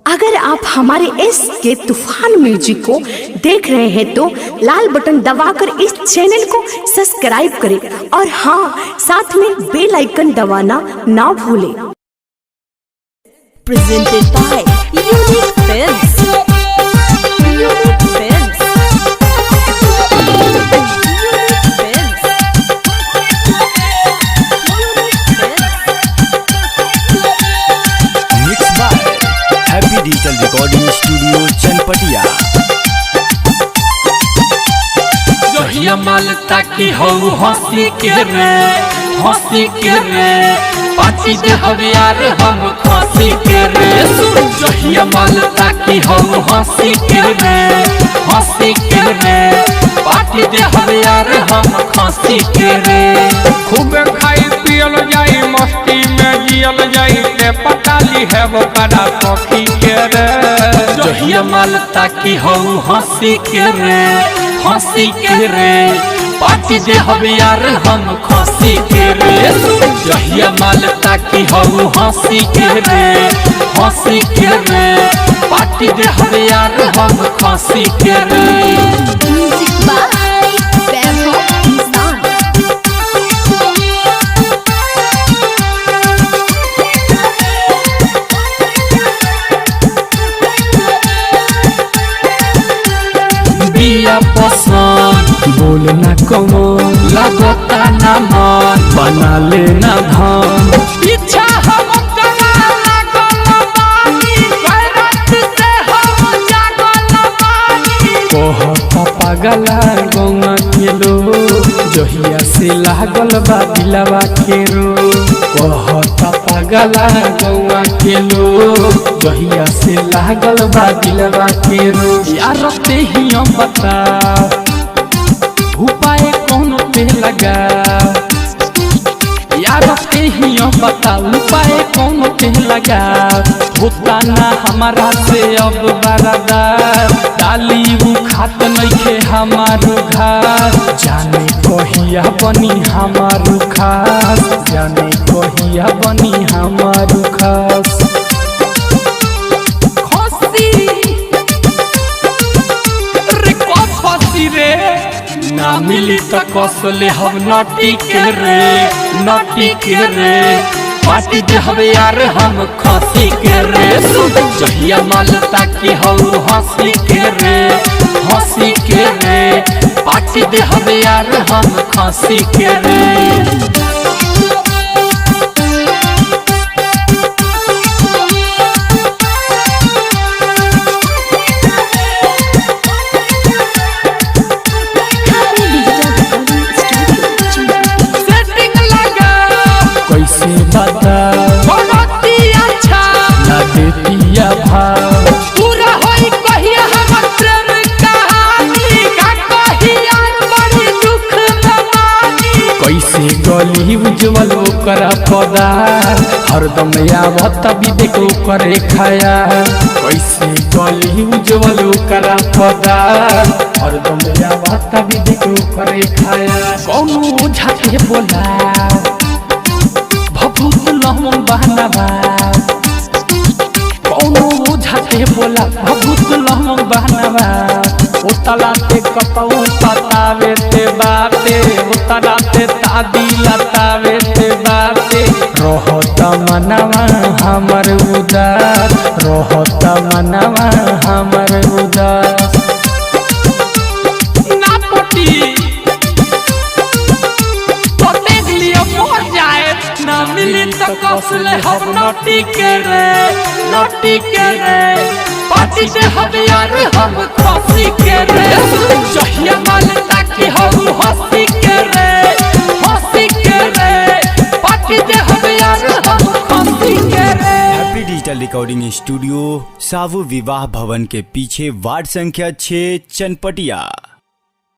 अगर आप हमारे एस के तूफान म्यूजिक को देख रहे हैं तो लाल बटन दबाकर इस चैनल को सब्सक्राइब करें और हाँ, साथ में बेल आइकन दबाना ना भूलें। Presented by Unique Films. Unique Films. Mixed by Happy Digital Recording Studio Chanpatia. जहिया माल ताकि हो हंसी के रे पाची दे हवे यार हम खसी के रे। जहिया माल ताकि हो हंसी के रे पाची दे हवे यार हम खसी के रे। खूब खाई पियल जाई मस्ती में जियल जाई ते पटाली है वो बड़ा सखी के रे। जहिया माल ताकि हो हंसी के रे पाची दे हवे यार हम खसी के रे। जहिया माल ताकि हो हंसी के रे पाची दे हवे यार हम खसी के रे। Music by Vaibhav Nissan. बिया पसंद बोलना कमो लगता ना मन बना लेना धन पीछा हम करा लागल बानी गैरत से हम जागल बानी। कहता पागला गौवा के लोग जहिया से लागल बा दिलवा के रो। कहता पागला गौवा के लोग जहिया से लागल बा दिलवा के रो। यार ते ही हम बता उपाय कौन पे लगा, यार ते ही हम बता उपाय कौन पे लगा। होता ना हमारा से अब बरादार डाली वो खात नइखे हमारो घर। जाने कहिया बनी हमारो खास, जाने कहिया बनी हमारो खास। ना मिली तो कसले हम नटी के रे पार्टी दे हवे यार हम खसी के रे। जहिया माल ताकि हो हंसी के रे पार्टी दे हवे यार हम खसी के रे। कैसे बता अच्छा ना देतिया भाव पूरा होई कहिया हमर प्रेम कहानी का कहिया बड़ी दुख दमानी। कैसे गली उज्जवल ओकरा पदार हरदम आवत विवेक करे खाया। कैसे गली उज्जवल ओकरा पदार हरदम आवत विवेक करे खाया। कौनो झाके बोला भभूत बहनवा कौनो झाते बोला भभूत लहम बहनवा। उतलाते कपऊ पतावे ते बाते उतलाते तादी लतावे ते बाते। रहत मनवा हमर उदास, रहत मनवा हमर उदास। ना पटी तो देख लियो पहुंच जाए ना मिली तो कसले हम नटी के रे पार्टी दे हवे यार हम खसी के रे। जहिया माल ताकि हो हंसी के रे पार्टी दे हवे यार हम खसी के रे। हैप्पी डिजिटल रिकॉर्डिंग स्टूडियो सावु विवाह भवन के पीछे वार्ड संख्या 6 चनपटिया।